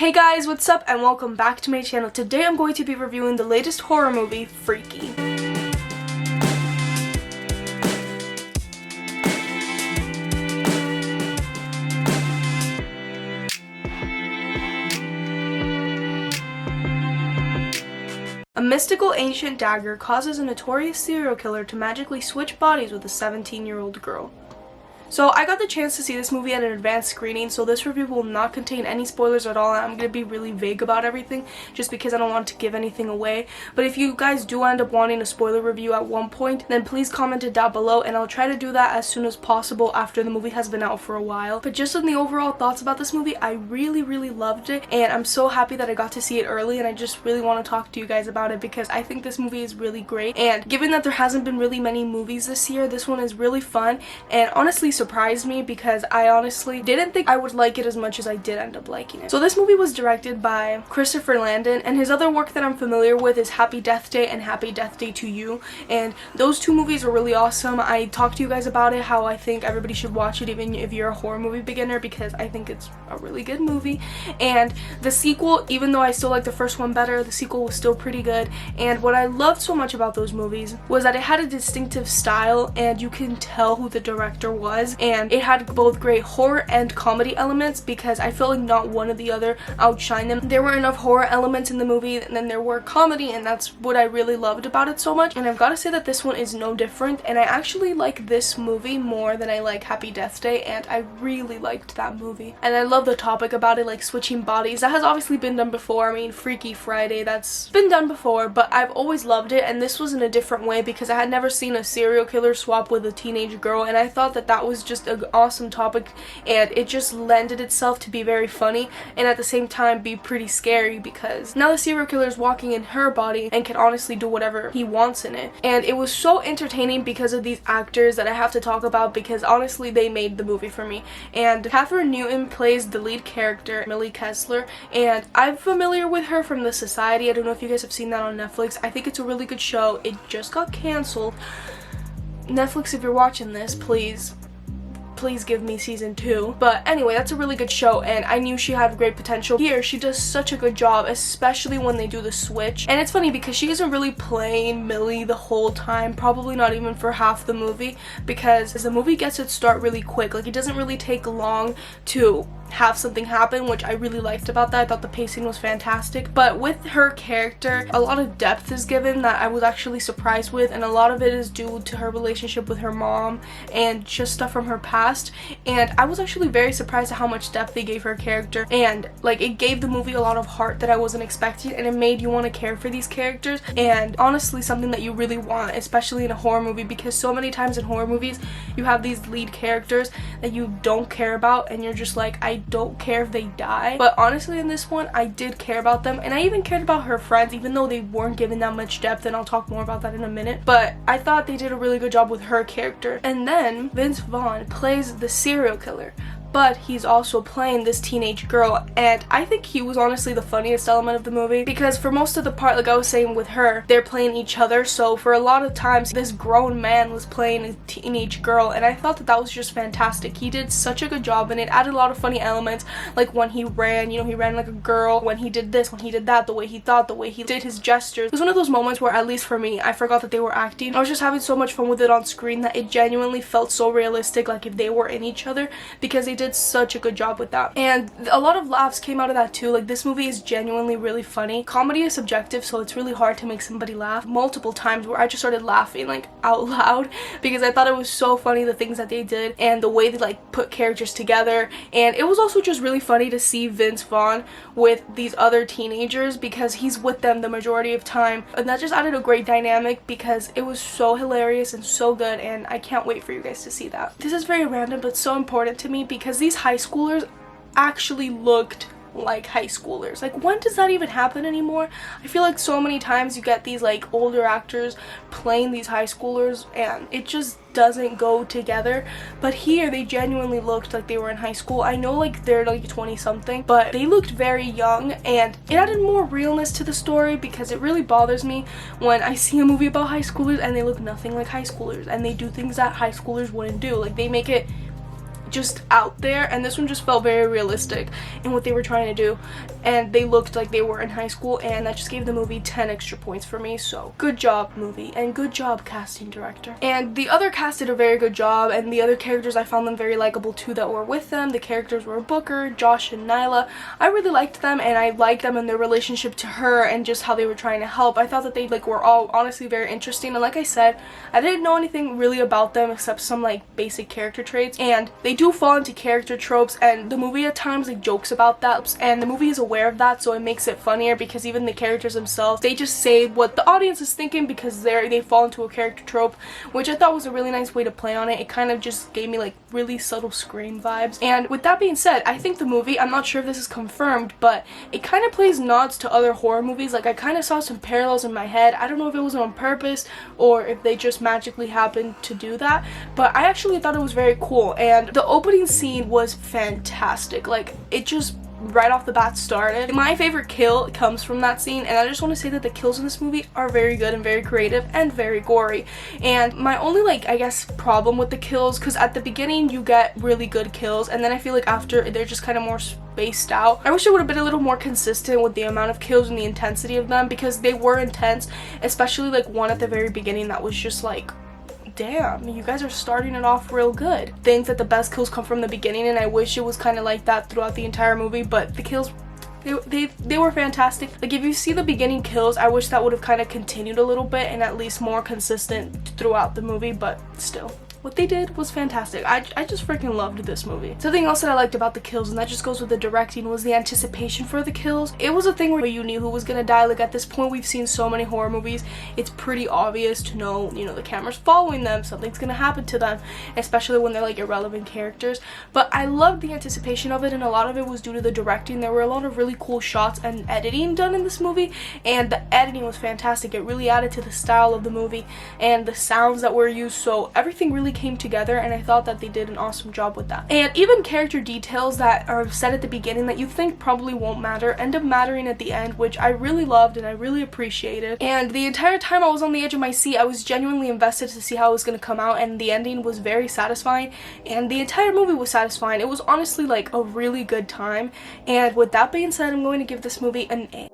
Hey guys, what's up and welcome back to my channel. Today I'm going to be reviewing the latest horror movie, Freaky. A mystical ancient dagger causes a notorious serial killer to magically switch bodies with a 17-year-old girl. So I got the chance to see this movie at an advanced screening, so this review will not contain any spoilers at all. I'm going to be really vague about everything just because I don't want to give anything away. But if you guys do end up wanting a spoiler review at one point, then please comment it down below and I'll try to do that as soon as possible after the movie has been out for a while. But just on the overall thoughts about this movie, I really loved it and I'm so happy that I got to see it early, and I just really want to talk to you guys about it because I think this movie is really great. And given that there hasn't been really many movies this year, this one is really fun and honestly surprised me because I honestly didn't think I would like it as much as I did end up liking it. So this movie was directed by Christopher Landon, and his other work that I'm familiar with is Happy Death Day and Happy Death Day to You, and those two movies are really awesome. I talked to you guys about it, how I think everybody should watch it even if you're a horror movie beginner, because I think it's a really good movie. And the sequel, even though I still like the first one better, the sequel was still pretty good. And what I loved so much about those movies was that it had a distinctive style and you can tell who the director was, and it had both great horror and comedy elements because I feel like not one or the other outshined them. There were enough horror elements in the movie and then there were comedy, and that's what I really loved about it so much. And I've got to say that this one is no different, and I actually like this movie more than I like Happy Death Day, and I really liked that movie. And I love the topic about it, like switching bodies. That has obviously been done before. I mean, Freaky Friday, that's been done before, but I've always loved it, and this was in a different way because I had never seen a serial killer swap with a teenage girl, and I thought that that was just an awesome topic, and it just lended itself to be very funny and at the same time be pretty scary because now the serial killer is walking in her body and can honestly do whatever he wants in it. And it was so entertaining because of these actors that I have to talk about because honestly they made the movie for me. And Kathryn Newton plays the lead character, Millie Kessler, and I'm familiar with her from The Society. I don't know if you guys have seen that on Netflix. I think it's a really good show. It just got canceled. Netflix, if you're watching this, please give me season 2. But anyway, that's a really good show and I knew she had great potential. Here, she does such a good job, especially when they do the switch. And it's funny because she isn't really playing Millie the whole time, probably not even for half the movie, because the movie gets its start really quick. Like, it doesn't really take long to have something happen, which I really liked about that. I thought the pacing was fantastic. But with her character, a lot of depth is given that I was actually surprised with, and a lot of it is due to her relationship with her mom and just stuff from her past. And I was actually very surprised at how much depth they gave her character, and like it gave the movie a lot of heart that I wasn't expecting, and it made you want to care for these characters. And honestly, something that you really want, especially in a horror movie, because so many times in horror movies you have these lead characters that you don't care about and you're just like, I don't care if they die. But honestly, in this one I did care about them, and I even cared about her friends even though they weren't given that much depth, and I'll talk more about that in a minute. But I thought they did a really good job with her character. And then Vince Vaughn plays the serial killer, but he's also playing this teenage girl, and I think he was honestly the funniest element of the movie because for most of the part, like I was saying with her, they're playing each other, so for a lot of times this grown man was playing a teenage girl, and I thought that that was just fantastic. He did such a good job, and it added a lot of funny elements, like when he ran, you know, he ran like a girl, when he did this, when he did that, the way he thought, the way he did his gestures. It was one of those moments where, at least for me, I forgot that they were acting. I was just having so much fun with it on screen that it genuinely felt so realistic, like if they were in each other, because they did such a good job with that. And a lot of laughs came out of that too. Like, this movie is genuinely really funny. Comedy is subjective, so it's really hard to make somebody laugh. Multiple times where I just started laughing like out loud because I thought it was so funny, the things that they did and the way they like put characters together. And it was also just really funny to see Vince Vaughn with these other teenagers because he's with them the majority of time, and that just added a great dynamic because it was so hilarious and so good, and I can't wait for you guys to see that. This is very random but so important to me because these high schoolers actually looked like high schoolers. Like, when does that even happen anymore? I feel like so many times you get these like older actors playing these high schoolers and it just doesn't go together. But here they genuinely looked like they were in high school. I know like they're like 20 something, but they looked very young, and it added more realness to the story because it really bothers me when I see a movie about high schoolers and they look nothing like high schoolers and they do things that high schoolers wouldn't do. Like, they make it just out there, and this one just felt very realistic in what they were trying to do, and they looked like they were in high school, and that just gave the movie 10 extra points for me. So good job, movie, and good job, casting director. And the other cast did a very good job, and the other characters, I found them very likable too that were with them. The characters were Booker, Josh, and Nyla. I really liked them, and I liked them and their relationship to her and just how they were trying to help. I thought that they were all honestly very interesting, and like I said, I didn't know anything really about them except some basic character traits, and they do fall into character tropes, and the movie at times jokes about that, and the movie is aware of that, so it makes it funnier because even the characters themselves, they just say what the audience is thinking because they fall into a character trope, which I thought was a really nice way to play on it. It kind of just gave me really subtle Scream vibes. And with that being said, I think the movie, I'm not sure if this is confirmed, but it kind of plays nods to other horror movies. I kind of saw some parallels in my head. I don't know if it was on purpose or if they just magically happened to do that, but I actually thought it was very cool. And the opening scene was fantastic. It just right off the bat started. My favorite kill comes from that scene, and I just want to say that the kills in this movie are very good and very creative and very gory. And my only I guess problem with the kills, because at the beginning you get really good kills, and then I feel after they're just kind of more spaced out. I wish it would have been a little more consistent with the amount of kills and the intensity of them, because they were intense, especially one at the very beginning that was just damn, you guys are starting it off real good. Think that the best kills come from the beginning, and I wish it was kind of like that throughout the entire movie, but the kills, they were fantastic. If you see the beginning kills, I wish that would have kind of continued a little bit and at least more consistent throughout the movie, but still. What they did was fantastic. I just freaking loved this movie. Something else that I liked about the kills, and that just goes with the directing, was the anticipation for the kills. It was a thing where you knew who was gonna die. At this point, we've seen so many horror movies, it's pretty obvious to know, the camera's following them, something's gonna happen to them, especially when they're irrelevant characters. But I loved the anticipation of it, and a lot of it was due to the directing. There were a lot of really cool shots and editing done in this movie, and the editing was fantastic. It really added to the style of the movie and the sounds that were used, so everything really came together, and I thought that they did an awesome job with that. And even character details that are said at the beginning that you think probably won't matter end up mattering at the end, which I really loved and I really appreciated. And the entire time I was on the edge of my seat, I was genuinely invested to see how it was going to come out, and the ending was very satisfying, and the entire movie was satisfying. It was honestly a really good time. And with that being said, I'm going to give this movie an A.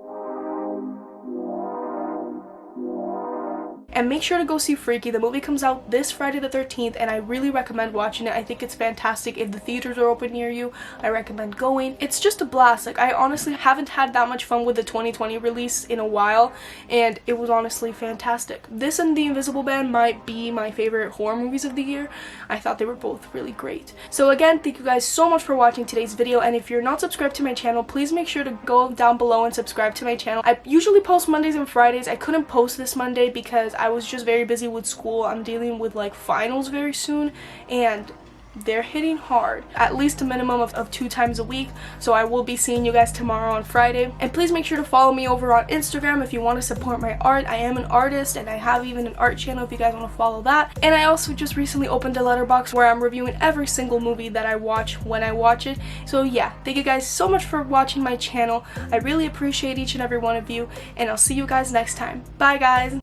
And make sure to go see Freaky. The movie comes out this Friday the 13th, and I really recommend watching it. I think it's fantastic. If the theaters are open near you, I recommend going. It's just a blast. I honestly haven't had that much fun with the 2020 release in a while, and it was honestly fantastic. This and The Invisible Man might be my favorite horror movies of the year. I thought they were both really great. So again, thank you guys so much for watching today's video, and if you're not subscribed to my channel, please make sure to go down below and subscribe to my channel. I usually post Mondays and Fridays. I couldn't post this Monday because I was just very busy with school. I'm dealing with finals very soon, and they're hitting hard, at least a minimum of 2 times a week. So I will be seeing you guys tomorrow on Friday, and please make sure to follow me over on Instagram if you want to support my art. I am an artist, and I have even an art channel if you guys want to follow that. And I also just recently opened a letterbox where I'm reviewing every single movie that I watch when I watch it. So yeah, thank you guys so much for watching my channel. I really appreciate each and every one of you, and I'll see you guys next time. Bye guys.